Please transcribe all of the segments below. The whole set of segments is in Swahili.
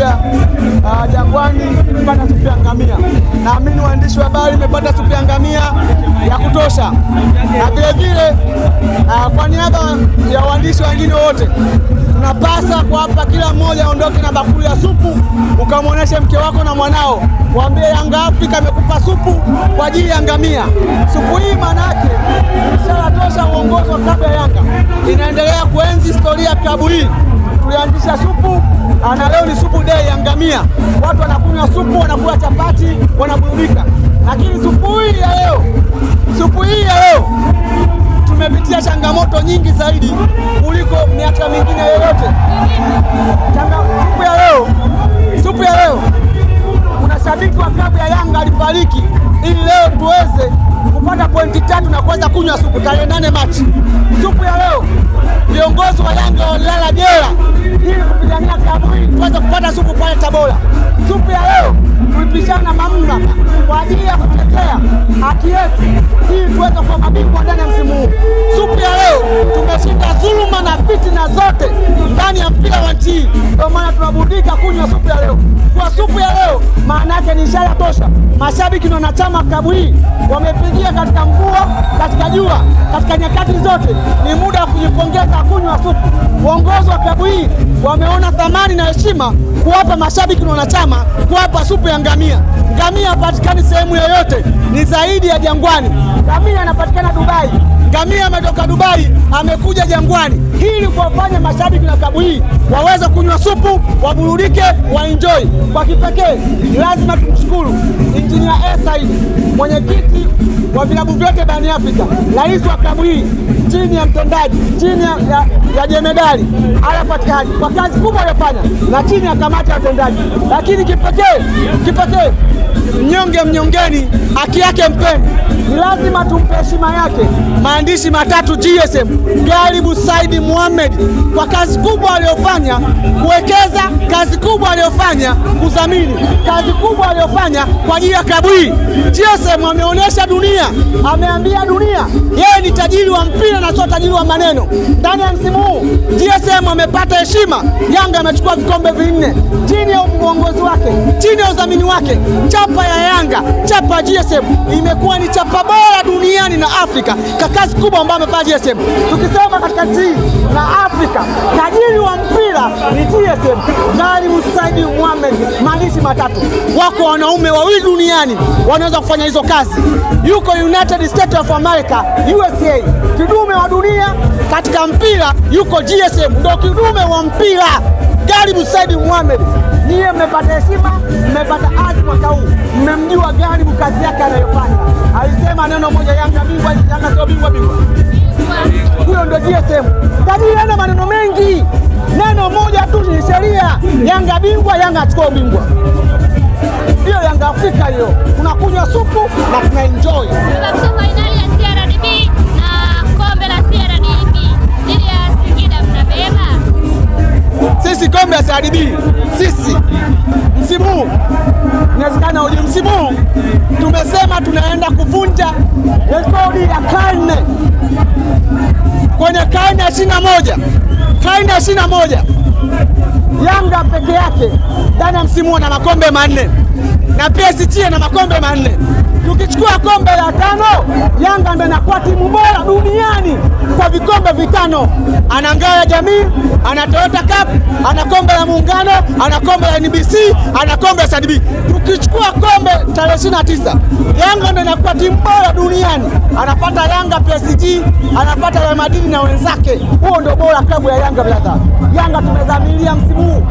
tumekuja Jangwani kupata supu ya ngamia. Naamini waandishi wa habari mmepata supu ya ngamia ya kutosha. Na vile vile kwa niaba ya waandishi wengine wote tunapasa kuwapa kila mmoja aondoke na bakuli ya supu, ukamwonyeshe mke wako na mwanao, waambie Yanga Afrika amekupa supu kwa ajili ya ngamia. Supu hii maana yake ishara tosha uongozi wa klabu ya Yanga inaendelea kuenzi historia ya klabu hii. Tulianzisha supu na leo ni supu day ya ngamia. Watu wanakunywa supu, wanakula chapati, wanaburudika. Lakini supu hii ya leo tumepitia changamoto nyingi zaidi kuliko miaka mingine yoyote. Supu ya leo kuna shabiki wa klabu ya Yanga alifariki ili leo tuweze kupata pointi 3 na kuweza kunywa supu tarehe 8 Machi. Supu ya leo viongozi wa Yanga walala jela ili kupigania klabu hii tuweze kupata supu pale Tabora. Supu ya leo tulipishana na mamlaka kwa ajili ya kutetea haki yetu ili tuweze kuwa mabingwa ndani ya msimu huu. Supu ya leo tumeshinda dhuluma na fitina zote ndani ya mpira wa nchi. Ndio maana tunaburudika kunywa supu ya leo. Kwa supu ya leo maana yake ni ishara tosha. Mashabiki na wanachama klabu hii wamepigia katika mvua, katika jua, katika nyakati zote. Ni muda wa kujipongeza kunywa supu. Uongozi wa klabu hii wameona thamani na heshima kuwapa mashabiki na wanachama kuwapa supu ya ngamia. Ngamia hapatikani sehemu yoyote, ni zaidi ya Jangwani. Ngamia anapatikana Dubai. Ngamia ametoka Dubai amekuja Jangwani ili kuwafanya mashabiki na klabu hii waweze kunywa supu, waburudike, waenjoy. Kwa kipekee lazima tumshukuru Engineer Said, mwenyekiti wa vilabu vyote barani Afrika, rais wa klabu hii chini ya mtendaji, chini ya jemedari Arafat Haji kwa kazi kubwa aliyofanya na chini ya kamati ya utendaji. Lakini kipekee mnyonge mnyongeni, haki yake mpeni. Ni lazima tumpe heshima yake maandishi matatu GSM Gharibu Said Mohamed kwa kazi kubwa aliyofanya kuwekeza, kazi kubwa aliyofanya kudhamini, kazi kubwa aliyofanya kwa ajili ya klabu hii. GSM ameonyesha dunia, ameambia dunia yeye ni tajiri wa mpira na sio tajiri wa maneno. Ndani ya msimu huu GSM amepata heshima. Yanga amechukua vikombe 4 chini ya uongozi wake, chini ya udhamini wake. Chapa ya Yanga, chapa GSM imekuwa ni chapa bora duniani na Afrika kwa kazi kubwa ambayo amefanya GSM. Tukisema katika nchi na Afrika, tajiri wa mpira ni GSM Gharibu Said Mohamed. Maandishi matatu. Wako wanaume wawili duniani wanaweza kufanya hizo kazi. Yuko United States of America, USA. Kidume wa dunia katika mpira yuko GSM, ndio kidume wa mpira. Gharibu Said Mohamed. Niye mmepata heshima, mmepata hadhi mwaka huu. Mmemjua Gharibu kazi yake anayofanya. Alisema neno moja, Yanga bingwa, Yanga sio bingwa. Huyo ndio GSM. Tajiri ana maneno mengi. Neno moja tu ni sheria. Yanga bingwa, Yanga achukua ubingwa. Hiyo Yanga Afrika hiyo. Tunakunywa supu na tunaenjoy. Finali ya CRDB na kombe la CRDB. Ili ya Singida mnabeba. Sisi kombe la CRDB, sisi msimu inawezekana uje msimu tumesema tunaenda kuvunja rekodi ya karne. Kwenye karne ya 21 Yanga peke yake ndani ya msimu na makombe 4 na PSG na makombe 4. Tukichukua kombe la 5, Yanga ndio inakuwa timu bora duniani kwa vikombe 5. Ana ngao ya jamii, ana Toyota Cup, ana kombe la Muungano, ana kombe la NBC, ana kombe la CRDB. Tukichukua kombe tarehe 29, Yanga ndio inakuwa timu bora duniani. Anapata Yanga PSG, anapata Real Madrid na wenzake. Huo ndio bora klabu ya Yanga brother. Yanga tumezamilia msimu huu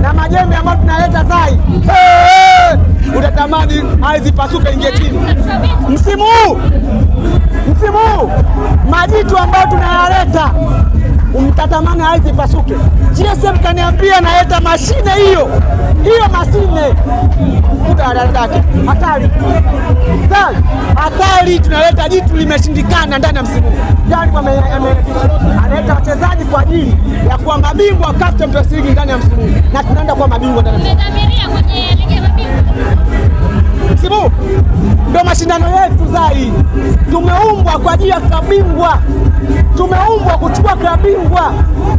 na majembe ambayo tunaleta sai. Utatamani ardhi pasuke ingie chini. Msimu huu majitu ambayo tunayaleta umtatamani ardhi pasuke. GSM kaniambia naleta mashine hiyo mashine hatari tunaleta jitu limeshindikana ndani ya msimu. Yaani analeta wachezaji kwa ajili ya kuwa mabingwa wa CAF Champions League ndani ya msimu na tunaenda kuwa mabingwa ndani ya msimu. Umedhamiria kwenye ligi ya mabingwa. msimu ndio mashindano yetu Zai. Tumeumbwa kwa ajili ya kabingwa. Tumeumbwa kuchukua kabingwa.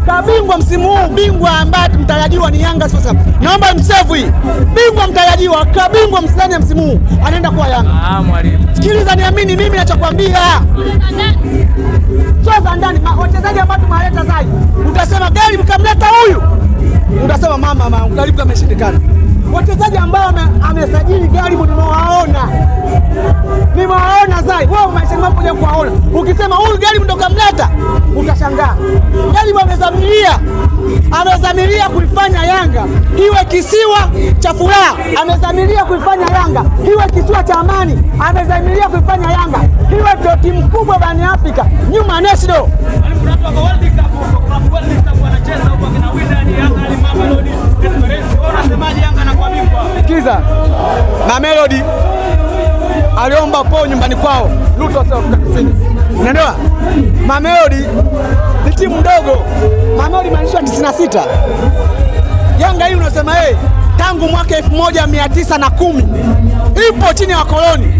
Kabingwa msimu huu, bingwa ambaye mtarajiwa ni Yanga sasa. Naomba msevu hii. Bingwa mtarajiwa, kabingwa msanii msimu huu anaenda kwa Yanga. Mwalimu. Sikiliza niamini mimi ninachokwambia. Sasa ndani wachezaji ambao tumaleta Zai. Utasema gari mkamleta huyu. Utasema mama gari kameshindikana. Wachezaji ambao amesajili gari nimewaona. Nimewaona Zai. Wewe umesema kuja kuwaona. Ukisema huyu gari ndo kamleta, utashangaa. Gari amezamilia kuifanya Yanga iwe kisiwa cha furaha. Amezamilia kuifanya Yanga iwe kisiwa cha amani. Amezamilia kuifanya Yanga iwe ndio timu kubwa barani Afrika nyuma national. Sikiza, Mamelodi aliomba po nyumbani kwao Luto Afrika Kusini. Unaelewa? Mamelodi ni timu ndogo. Mamelodi maanisha 96. Yanga hii unasema tangu mwaka 1910 ipo chini ya wakoloni.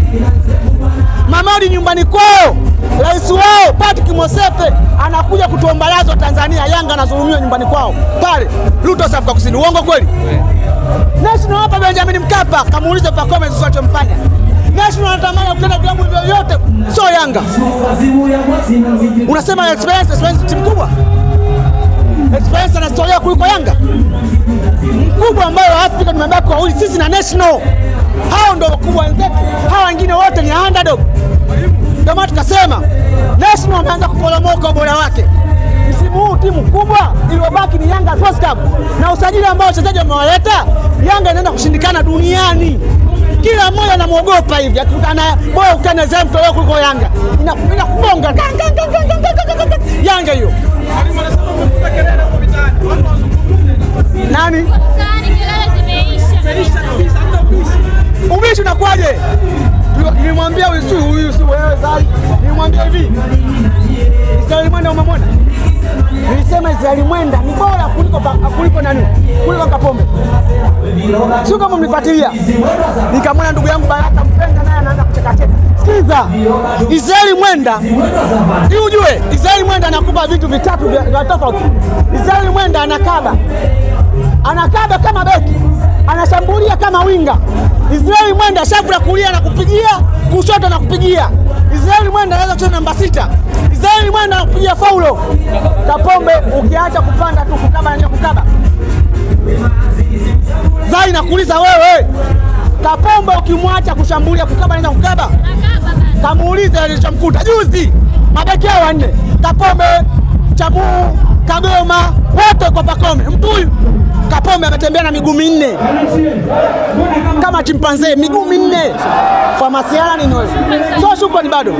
Mamelodi nyumbani kwao, rais wao Patrick Mosepe anakuja kutuombalazwa Tanzania. Yanga anazulumiwa nyumbani kwao pale Luto Afrika Kusini. Uongo kweli? National hapa Benjamin Mkapa, kamuulize Pacome mfanya. National anatamani kutenda vilabu vyote, so Yanga. Unasema experience timu kubwa. Experience na historia kuliko Yanga. Mkubwa ambayo Afrika tumebaki kwa huyu sisi na National. Hao ndio wakubwa wenzetu. Hao wengine wote ni underdog. Kama tukasema National ameanza kuporomoka ubora wake. Msimu huu timu kubwa iliyobaki ni Yanga Sports Club. Na usajili ambao wachezaji wamewaleta, Yanga inaenda kushindikana duniani. Kila mmoja anamuogopa hivi. Akikutana bora ukane zaidi mtoleo kuliko Yanga. Inakubonga. Yanga hiyo. Nani? Ubishi unakuaje? Nilimwambia huyu si wewe Zai. Nilimwambia hivi. Israeli Mwenda umemwona? Nilisema Israeli Mwenda ni bora kuliko nani? Kuliko Kapombe. Sio kama mnifuatilia. Nikamwona ndugu yangu Baraka Mpenda naye anaanza kucheka. Sikiza. Israeli Mwenda. Ili ujue Israeli Mwenda anakupa vitu vitatu vya tofauti. Israeli Mwenda anakaba kama beki. Anashambulia kama winga. Israeli Mwenda shafu la kulia na kupigia, kushoto na kupigia. Israeli Mwenda anaweza kucheza namba 6. Israeli Mwenda anakupigia faulo. Kapombe ukiacha kupanda tu kukaba na kukaba. Zai nakuuliza wewe. Kapombe ukimwacha kushambulia kukaba na kukaba. Kamuulize alichomkuta juzi. Mabeki hao wanne. Kapombe, Chamu, Kagoma, wote kwa Pacome. Mtu huyu Kapombe ametembea na miguu minne. Kama chimpanzee miguu minne. Famasiala ni noise. So shukrani bado.